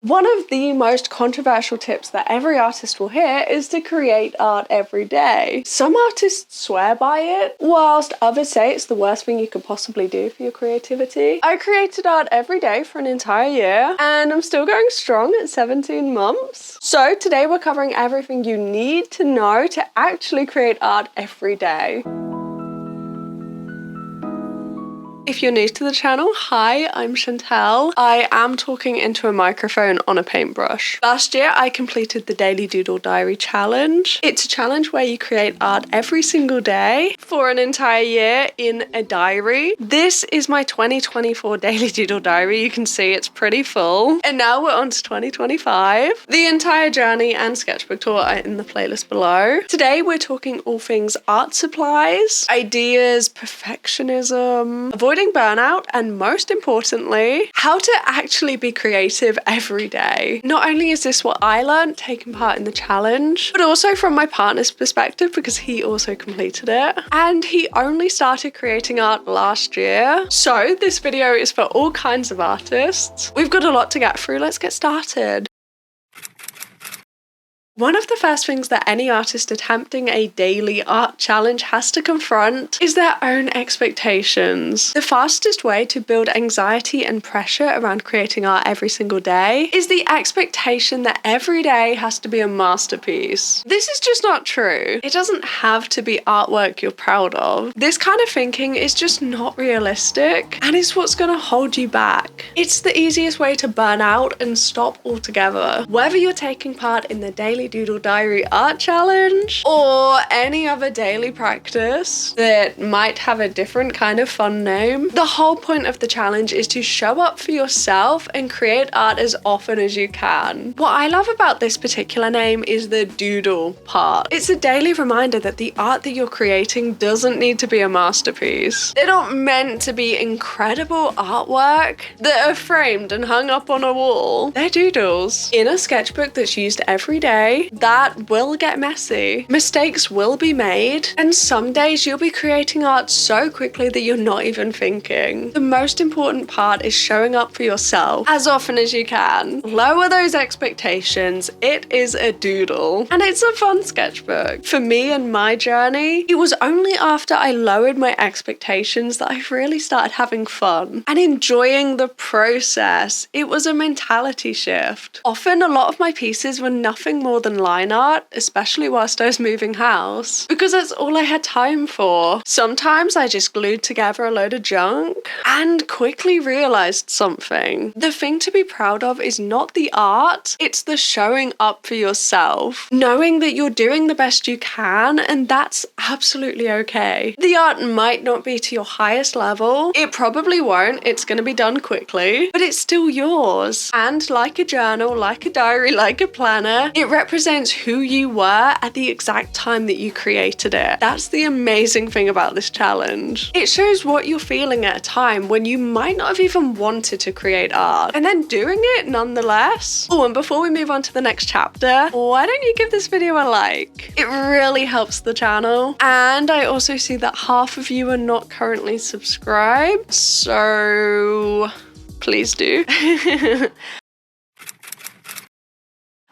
One of the most controversial tips that every artist will hear is to create art every day. Some artists swear by it, whilst others say it's the worst thing you could possibly do for your creativity. I created art every day for an entire year, and I'm still going strong at 17 months. So today we're covering everything you need to know to actually create art every day. If you're new to the channel, hi, I'm Chantelle. I am talking into a microphone on a paintbrush. Last year, I completed the Daily Doodle Diary Challenge. It's a challenge where you create art every single day for an entire year in a diary. This is my 2024 Daily Doodle Diary. You can see it's pretty full. And now we're on to 2025. The entire journey and sketchbook tour are in the playlist below. Today, we're talking all things art supplies, ideas, perfectionism, avoiding burnout, and most importantly, how to actually be creative every day. Not only is this what I learned taking part in the challenge, but also from my partner's perspective because he also completed it. And he only started creating art last year. So this video is for all kinds of artists. We've got a lot to get through. Let's get started. One of the first things that any artist attempting a daily art challenge has to confront is their own expectations. The fastest way to build anxiety and pressure around creating art every single day is the expectation that every day has to be a masterpiece. This is just not true. It doesn't have to be artwork you're proud of. This kind of thinking is just not realistic, and it's what's going to hold you back. It's the easiest way to burn out and stop altogether. Whether you're taking part in the Daily Doodle Diary Art Challenge or any other daily practice that might have a different kind of fun name, the whole point of the challenge is to show up for yourself and create art as often as you can. What I love about this particular name is the doodle part. It's a daily reminder that the art that you're creating doesn't need to be a masterpiece. They're not meant to be incredible artwork that are framed and hung up on a wall. They're doodles in a sketchbook that's used every day. That will get messy. Mistakes will be made, and some days you'll be creating art so quickly that you're not even thinking. The most important part is showing up for yourself as often as you can. Lower those expectations. It is a doodle, and it's a fun sketchbook. For me and my journey, it was only after I lowered my expectations that I really started having fun and enjoying the process. It was a mentality shift. Often, a lot of my pieces were nothing more than line art, especially whilst I was moving house, because that's all I had time for. Sometimes I just glued together a load of junk and quickly realized something. The thing to be proud of is not the art, it's the showing up for yourself. Knowing that you're doing the best you can, and that's absolutely okay. The art might not be to your highest level, it probably won't, it's going to be done quickly, but it's still yours. And like a journal, like a diary, like a planner, it represents who you were at the exact time that you created it. That's the amazing thing about this challenge. It shows what you're feeling at a time when you might not have even wanted to create art, and then doing it nonetheless. Oh, and before we move on to the next chapter, why don't you give this video a like? It really helps the channel, and I also see that half of you are not currently subscribed, so please do.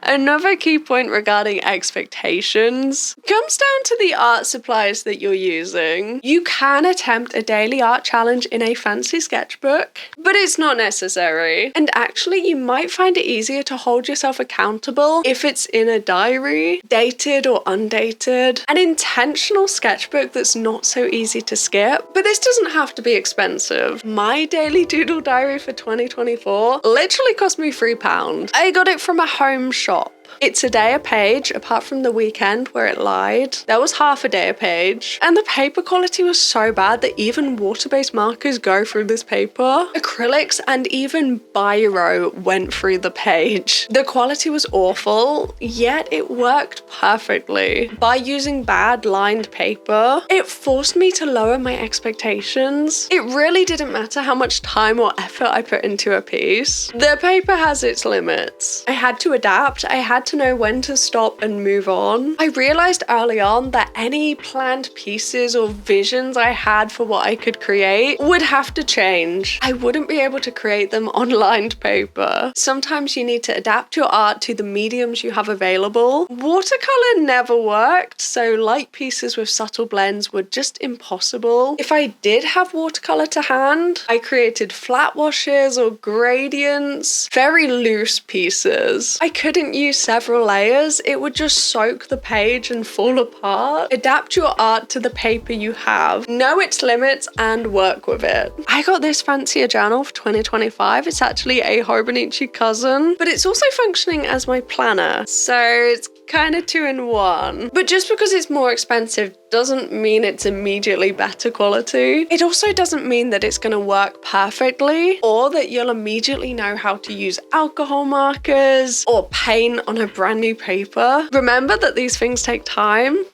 Another key point regarding expectations comes down to the art supplies that you're using. You can attempt a daily art challenge in a fancy sketchbook, but it's not necessary. And actually, you might find it easier to hold yourself accountable if it's in a diary, dated or undated, an intentional sketchbook that's not so easy to skip. But this doesn't have to be expensive. My Daily Doodle Diary for 2024 literally cost me £3. I got it from a home shop. It's a day a page, apart from the weekend where it lied. That was half a day a page. And the paper quality was so bad that even water-based markers go through this paper. Acrylics and even biro went through the page. The quality was awful, yet it worked perfectly. By using bad lined paper, it forced me to lower my expectations. It really didn't matter how much time or effort I put into a piece. The paper has its limits. I had to adapt. I had had to know when to stop and move on. I realized early on that any planned pieces or visions I had for what I could create would have to change. I wouldn't be able to create them on lined paper. Sometimes you need to adapt your art to the mediums you have available. Watercolor never worked, so light pieces with subtle blends were just impossible. If I did have watercolor to hand, I created flat washes or gradients, very loose pieces. I couldn't use several layers, it would just soak the page and fall apart. Adapt your art to the paper you have. Know its limits and work with it. I got this fancier journal for 2025. It's actually a Hobonichi cousin, but it's also functioning as my planner, so it's kind of 2 in 1. But just because it's more expensive doesn't mean it's immediately better quality. It also doesn't mean that it's going to work perfectly or that you'll immediately know how to use alcohol markers or paint on a brand new paper. Remember that these things take time.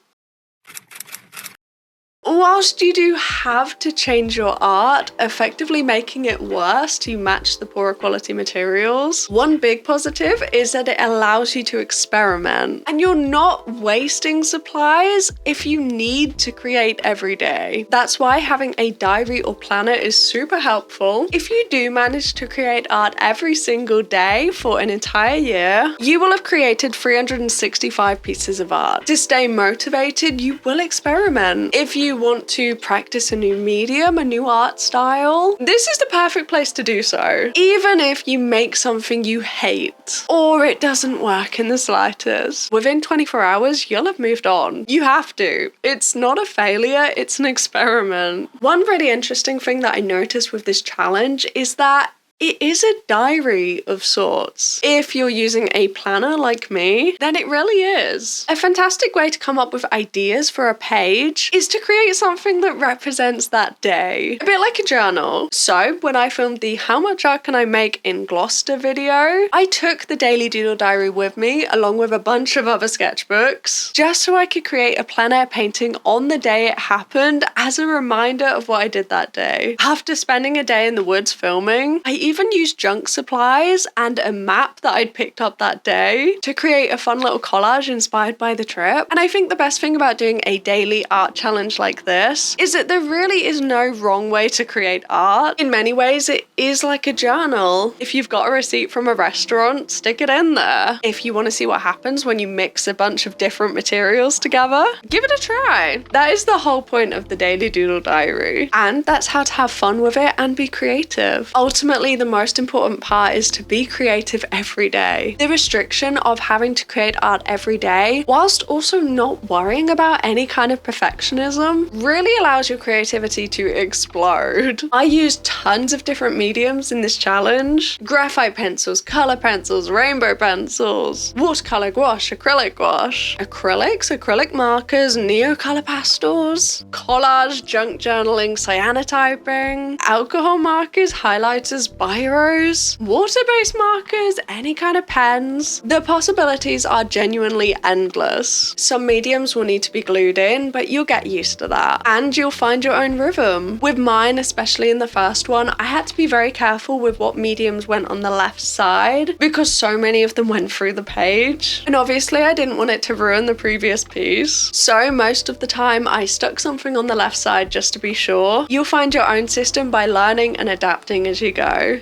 Whilst you do have to change your art, effectively making it worse to match the poorer quality materials, one big positive is that it allows you to experiment. And you're not wasting supplies if you need to create every day. That's why having a diary or planner is super helpful. If you do manage to create art every single day for an entire year, you will have created 365 pieces of art. To stay motivated, you will experiment. If you want to practice a new medium, a new art style, this is the perfect place to do so. Even if you make something you hate or it doesn't work in the slightest, within 24 hours, you'll have moved on. You have to. It's not a failure, it's an experiment. One really interesting thing that I noticed with this challenge is that it is a diary of sorts. If you're using a planner like me, then it really is. A fantastic way to come up with ideas for a page is to create something that represents that day. A bit like a journal. So when I filmed the How Much Art Can I Make in Gloucester video, I took the Daily Doodle Diary with me along with a bunch of other sketchbooks, just so I could create a plein air painting on the day it happened as a reminder of what I did that day. After spending a day in the woods filming, I even used junk supplies and a map that I'd picked up that day to create a fun little collage inspired by the trip. And I think the best thing about doing a daily art challenge like this is that there really is no wrong way to create art. In many ways, it is like a journal. If you've got a receipt from a restaurant, stick it in there. If you want to see what happens when you mix a bunch of different materials together, give it a try. That is the whole point of the Daily Doodle Diary. And that's how to have fun with it and be creative. Ultimately, the most important part is to be creative every day. The restriction of having to create art every day, whilst also not worrying about any kind of perfectionism, really allows your creativity to explode. I used tons of different mediums in this challenge. Graphite pencils, color pencils, rainbow pencils, watercolor gouache, acrylic gouache, acrylics, acrylic markers, neocolor pastels, collage, junk journaling, cyanotyping, alcohol markers, highlighters, biros, water-based markers, any kind of pens. The possibilities are genuinely endless. Some mediums will need to be glued in, but you'll get used to that. And you'll find your own rhythm. With mine, especially in the first one, I had to be very careful with what mediums went on the left side because so many of them went through the page. And obviously I didn't want it to ruin the previous piece. So most of the time I stuck something on the left side just to be sure. You'll find your own system by learning and adapting as you go.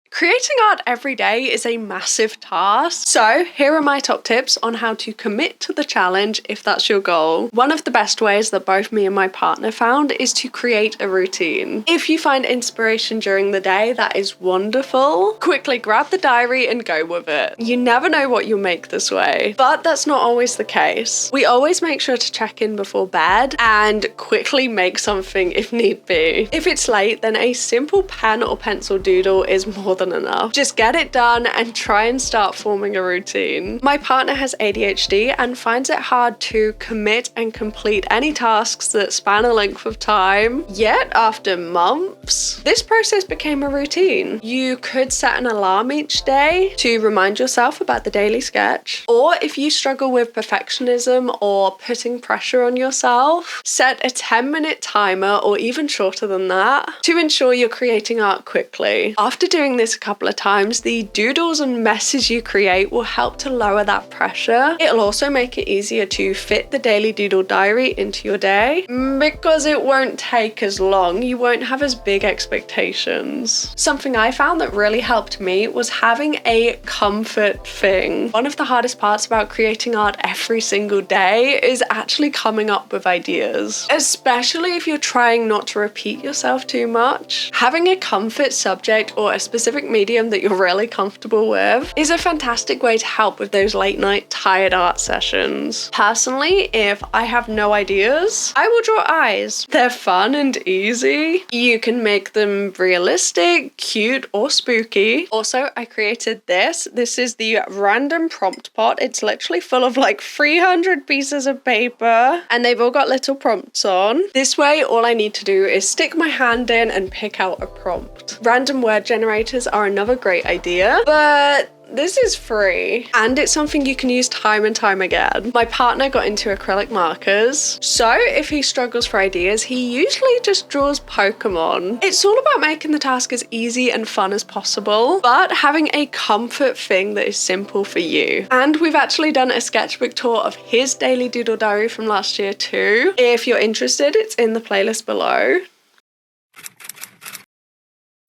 Creating art every day is a massive task. So here are my top tips on how to commit to the challenge if that's your goal. One of the best ways that both me and my partner found is to create a routine. If you find inspiration during the day, that is wonderful. Quickly grab the diary and go with it. You never know what you'll make this way, but that's not always the case. We always make sure to check in before bed and quickly make something if need be. If it's late, then a simple pen or pencil doodle is more than enough. Just get it done and try and start forming a routine. My partner has ADHD and finds it hard to commit and complete any tasks that span a length of time. Yet after months, this process became a routine. You could set an alarm each day to remind yourself about the daily sketch. Or if you struggle with perfectionism or putting pressure on yourself, set a 10-minute timer or even shorter than that to ensure you're creating art quickly. After doing this a couple of times, the doodles and messes you create will help to lower that pressure. It'll also make it easier to fit the daily doodle diary into your day because it won't take as long. You won't have as big expectations. Something I found that really helped me was having a comfort thing. One of the hardest parts about creating art every single day is actually coming up with ideas, especially if you're trying not to repeat yourself too much. Having a comfort subject or a specific medium that you're really comfortable with is a fantastic way to help with those late night tired art sessions. Personally, if I have no ideas, I will draw eyes. They're fun and easy. You can make them realistic, cute, or spooky. Also, I created this. This is the random prompt pot. It's literally full of like 300 pieces of paper and they've all got little prompts on. This way, all I need to do is stick my hand in and pick out a prompt. Random word generators are another great idea, but this is free and it's something you can use time and time again. My partner got into acrylic markers, so if he struggles for ideas, he usually just draws Pokemon. It's all about making the task as easy and fun as possible, but having a comfort thing that is simple for you. And we've actually done a sketchbook tour of his daily doodle diary from last year too. If you're interested, it's in the playlist below.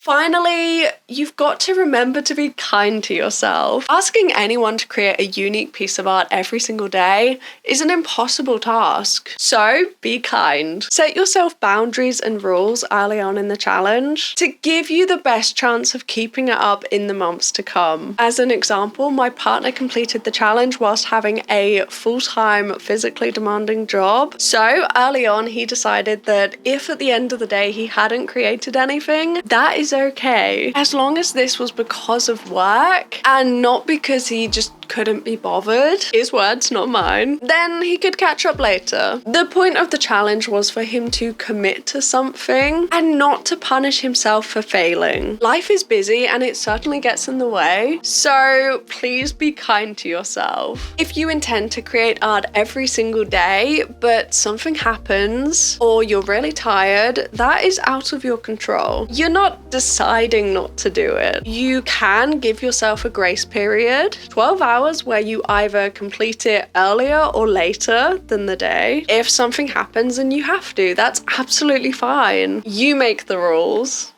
Finally, you've got to remember to be kind to yourself. Asking anyone to create a unique piece of art every single day is an impossible task. So be kind. Set yourself boundaries and rules early on in the challenge to give you the best chance of keeping it up in the months to come. As an example, my partner completed the challenge whilst having a full-time physically demanding job. So early on, he decided that if at the end of the day he hadn't created anything, that is okay. As long as this was because of work and not because he just couldn't be bothered, his words, not mine, then he could catch up later. The point of the challenge was for him to commit to something and not to punish himself for failing. Life is busy and it certainly gets in the way, so please be kind to yourself. If you intend to create art every single day, but something happens or you're really tired, that is out of your control. You're not deciding not to do it. You can give yourself a grace period, 12 hours where you either complete it earlier or later than the day. If something happens and you have to, that's absolutely fine. You make the rules.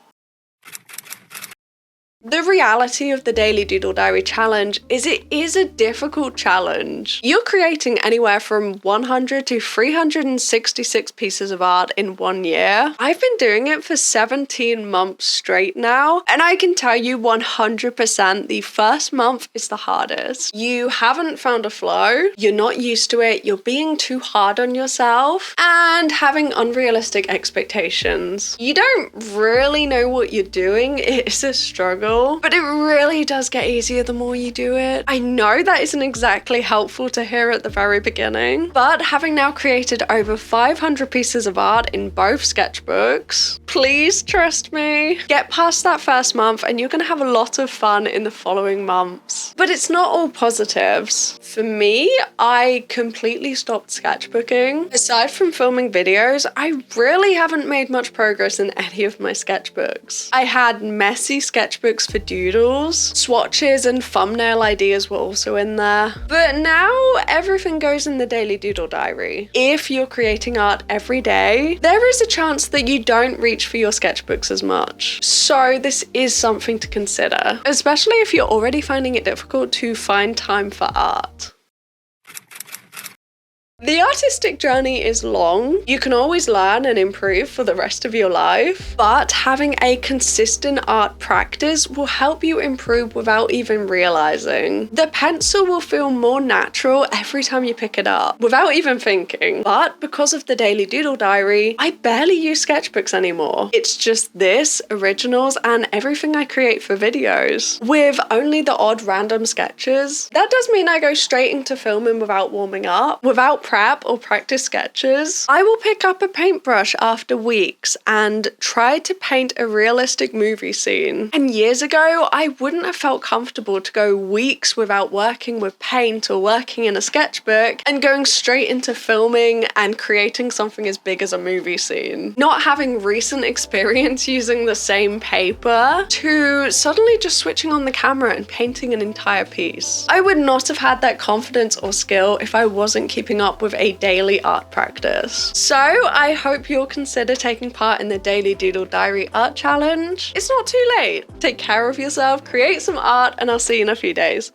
The reality of the Daily Doodle Diary challenge is it is a difficult challenge. You're creating anywhere from 100 to 366 pieces of art in 1 year. I've been doing it for 17 months straight now, and I can tell you 100% the first month is the hardest. You haven't found a flow, you're not used to it, you're being too hard on yourself, and having unrealistic expectations. You don't really know what you're doing, it's a struggle. But it really does get easier the more you do it. I know that isn't exactly helpful to hear at the very beginning, but having now created over 500 pieces of art in both sketchbooks, please trust me. Get past that first month and you're gonna have a lot of fun in the following months. But it's not all positives. For me, I completely stopped sketchbooking. Aside from filming videos, I really haven't made much progress in any of my sketchbooks. I had messy sketchbooks for doodles, swatches and thumbnail ideas were also in there. But now everything goes in the Daily Doodle Diary. If you're creating art every day, there is a chance that you don't reach for your sketchbooks as much. So this is something to consider, especially if you're already finding it difficult to find time for art. The artistic journey is long. You can always learn and improve for the rest of your life, but having a consistent art practice will help you improve without even realizing. The pencil will feel more natural every time you pick it up, without even thinking. But because of the Daily Doodle Diary, I barely use sketchbooks anymore. It's just this, originals, and everything I create for videos, with only the odd random sketches. That does mean I go straight into filming without warming up, without prep or practice sketches, I will pick up a paintbrush after weeks and try to paint a realistic movie scene. And years ago, I wouldn't have felt comfortable to go weeks without working with paint or working in a sketchbook and going straight into filming and creating something as big as a movie scene. Not having recent experience using the same paper to suddenly just switching on the camera and painting an entire piece. I would not have had that confidence or skill if I wasn't keeping up with a daily art practice. So I hope you'll consider taking part in the Daily Doodle Diary Art Challenge. It's not too late. Take care of yourself, create some art, and I'll see you in a few days.